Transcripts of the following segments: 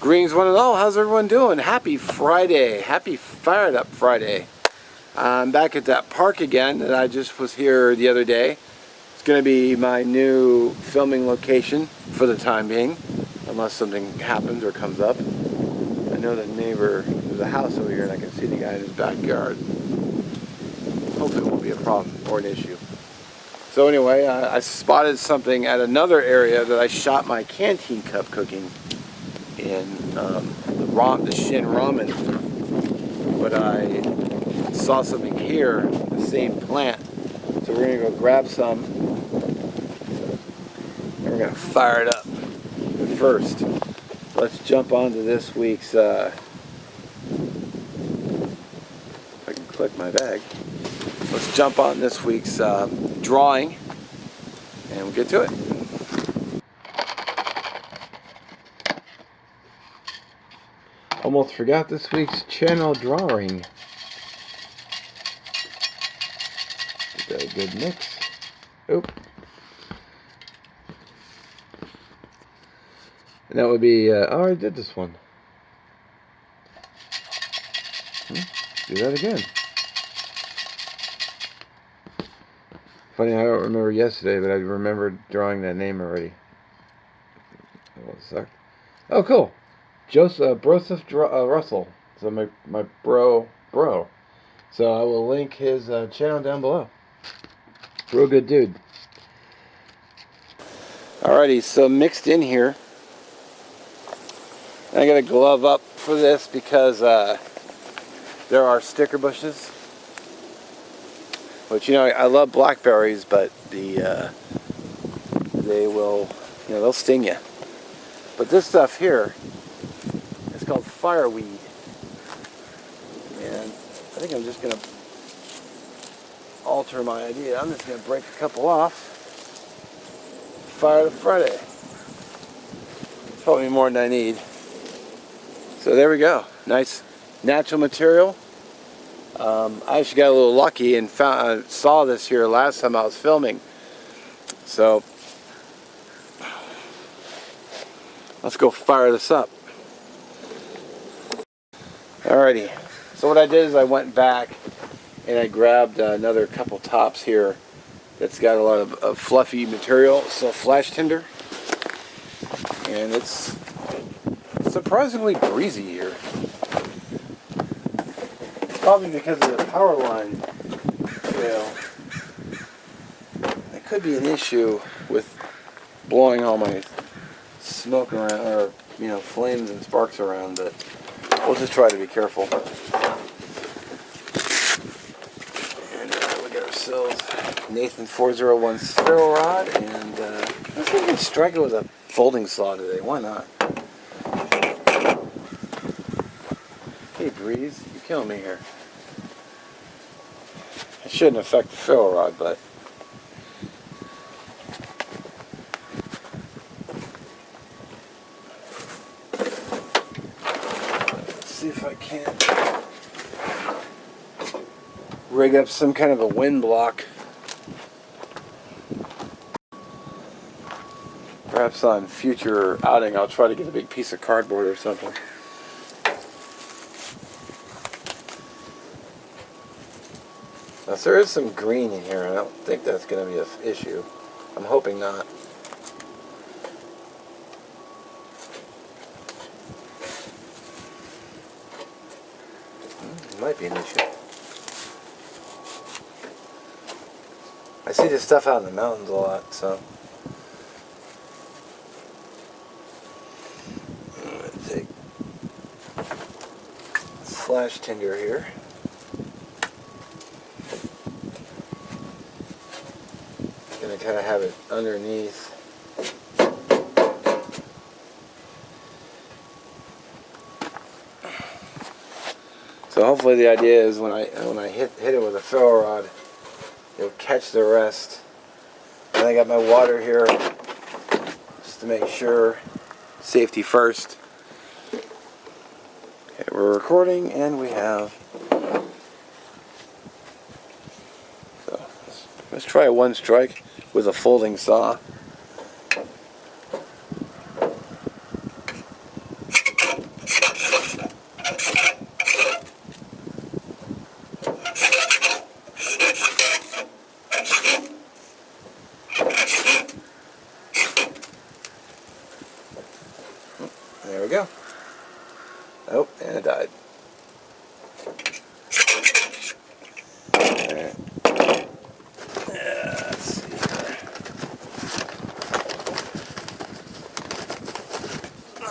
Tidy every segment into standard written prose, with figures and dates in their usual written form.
Greetings one and all, how's everyone doing? Happy Friday, happy Fired Up Friday. I'm back at that park again that I just was here the other day. It's going to be my new filming location for the time being, unless something happens or comes up. I know the neighbor, there's a house over here and I can see the guy in his backyard. Hopefully it won't be a problem or an issue. So anyway, I spotted something at another area that I shot my canteen cup cooking in, the Shin Ramen, but I saw something here, the same plant, so we're going to go grab some and we're going to fire it up. But first, let's jump onto this week's, if I can click my bag, let's jump on this week's drawing and we'll get to it. Almost forgot this week's channel drawing. Get that a good mix. Oop. And that would be, oh, I did this one. Do that again. Funny, I don't remember yesterday, but I remembered drawing that name already. That sucked. Oh, cool. Broseph Russell. So my bro. So I will link his channel down below. Real good dude. Alrighty, so mixed in here. I got a glove up for this because there are sticker bushes. Which, you know, I love blackberries, but they will, you know, they'll sting you. But this stuff here, it's called Fireweed, and I think I'm just going to alter my idea. I'm just going to break a couple off. Fire Up Friday. Probably more than I need. So there we go. Nice natural material. I actually got a little lucky and saw this here last time I was filming. So let's go fire this up. Alrighty, so what I did is I went back and I grabbed another couple tops here that's got a lot of fluffy material, so flash tinder, and it's surprisingly breezy here. Probably because of the power line trail. That could be an issue with blowing all my smoke around, or you know, flames and sparks around, but we'll just try to be careful. And we got ourselves Nathan 401 ferro rod, and let's see if we can strike it with a folding saw today. Why not? Hey Breeze, you're killing me here. It shouldn't affect the ferro rod, but see if I can rig up some kind of a wind block. Perhaps on future outing I'll try to get a big piece of cardboard or something. Now, so there is some green in here. I don't think that's going to be an issue. I'm hoping not. It might be an issue. I see this stuff out in the mountains a lot, so I'm going to take flash tinder here. Going to kind of have it underneath. So hopefully the idea is when I hit it with a ferro rod, it'll catch the rest. And I got my water here just to make sure. Safety first. Okay, we're recording and we have. So let's try one strike with a folding saw. we go. Oh, and it died. Alright. Let's see here.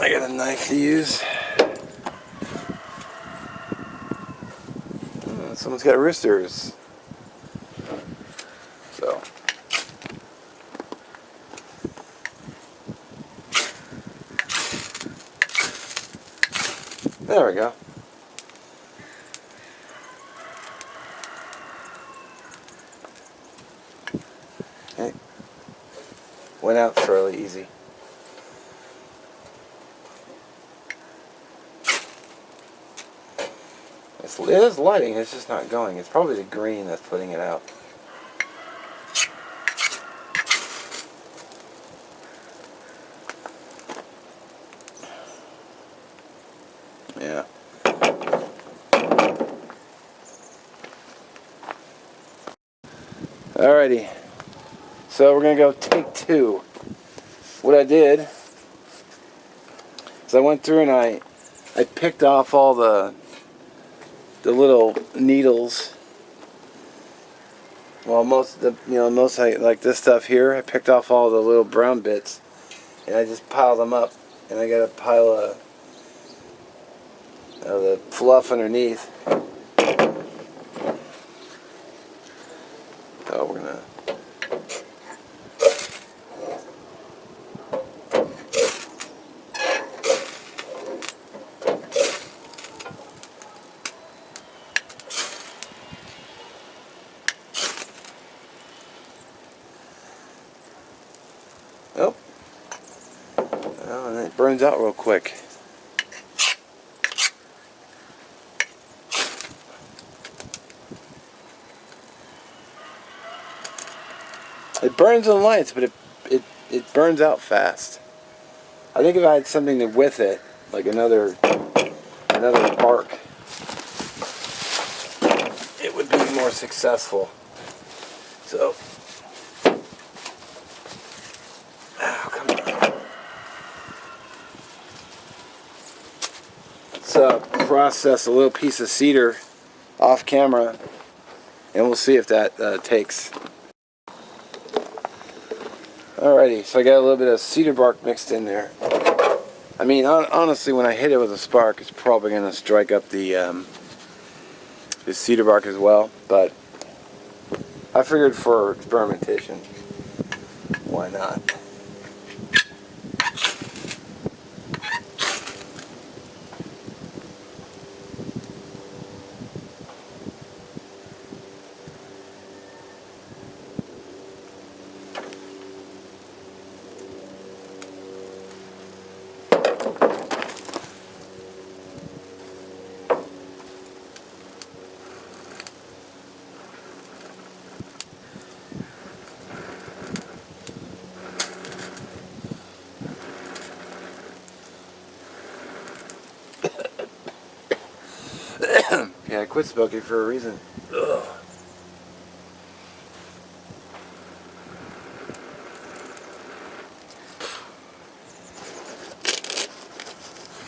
I got a knife to use. Oh, someone's got roosters. So. There we go. Okay. Went out fairly easy. It is lighting, it's just not going. It's probably the green that's putting it out. Yeah. Alrighty. So we're going to go take two. What I did is I went through and I picked off all the little needles. Well, most like this stuff here, I picked off all the little brown bits and I just piled them up, and I got a pile of the fluff underneath. So we're gonna oh, and it burns out real quick. It burns in the lights, but it burns out fast. I think if I had something with it, like another bark, it would be more successful. So, oh, come on. Let's process a little piece of cedar off camera, and we'll see if that takes. Alrighty, so I got a little bit of cedar bark mixed in there. I mean, honestly, when I hit it with a spark, it's probably going to strike up the cedar bark as well. But I figured for experimentation, why not? Yeah, I quit smoking for a reason. Ugh.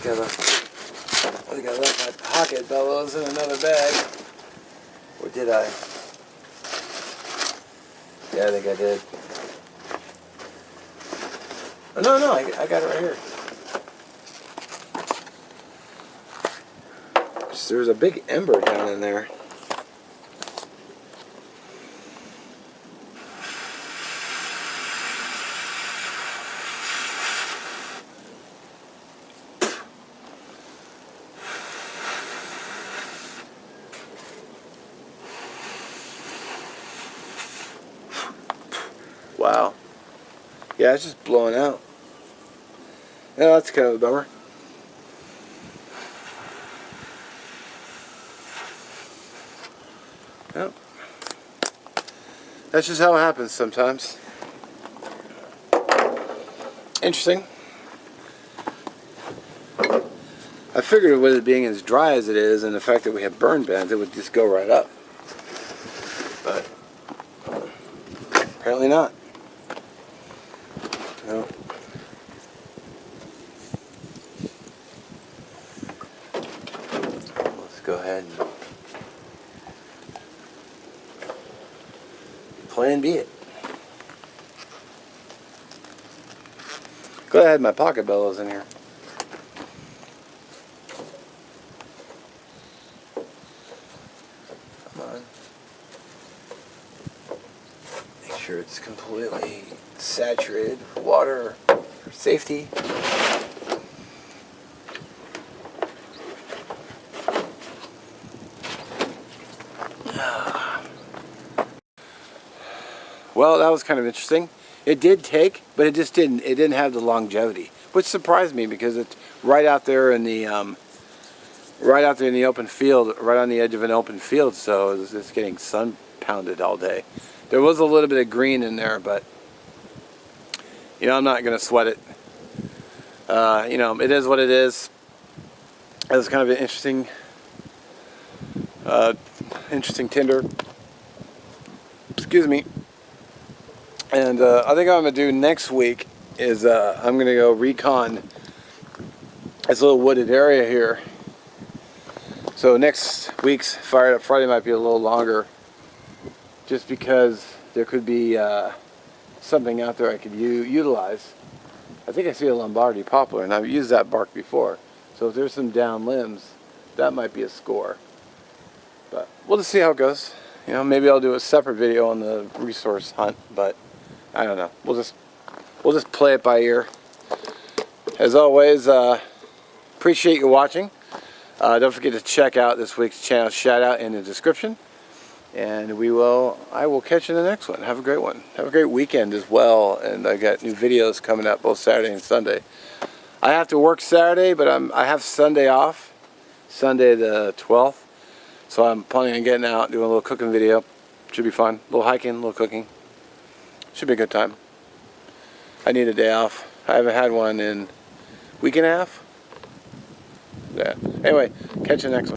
I think I left my pocket bellows in another bag. Or did I? Yeah, I think I did. Oh, no, I got it right here. There's a big ember down in there. Wow. Yeah, it's just blowing out. Yeah, that's kind of a bummer. Yep. That's just how it happens sometimes. Interesting. I figured with it being as dry as it is and the fact that we have burn bands, it would just go right up. But apparently not. No. can be it. Go ahead, my pocket bellows in here. Come on. Make sure it's completely saturated with water for safety. Well, that was kind of interesting. It did take, but it didn't have the longevity, which surprised me because it's right out there in the open field, right on the edge of an open field. So it's getting sun pounded all day. There was a little bit of green in there, but I'm not going to sweat it. It is what it is. It was kind of an interesting tinder. Excuse me. And I think what I'm going to do next week is I'm going to go recon this little wooded area here. So next week's Fired Up Friday might be a little longer, just because there could be something out there I could utilize. I think I see a Lombardy poplar, and I've used that bark before. So if there's some down limbs, that might be a score. But we'll just see how it goes. Maybe I'll do a separate video on the resource hunt, but I don't know. We'll just play it by ear. As always, appreciate you watching. Don't forget to check out this week's channel shout out in the description. And I will catch you in the next one. Have a great one. Have a great weekend as well. And I got new videos coming up both Saturday and Sunday. I have to work Saturday, but I have Sunday off. Sunday the 12th. So I'm planning on getting out, doing a little cooking video. Should be fun. A little hiking, a little cooking. Should be a good time. I need a day off. I haven't had one in a week and a half. Yeah. Anyway, catch you next one.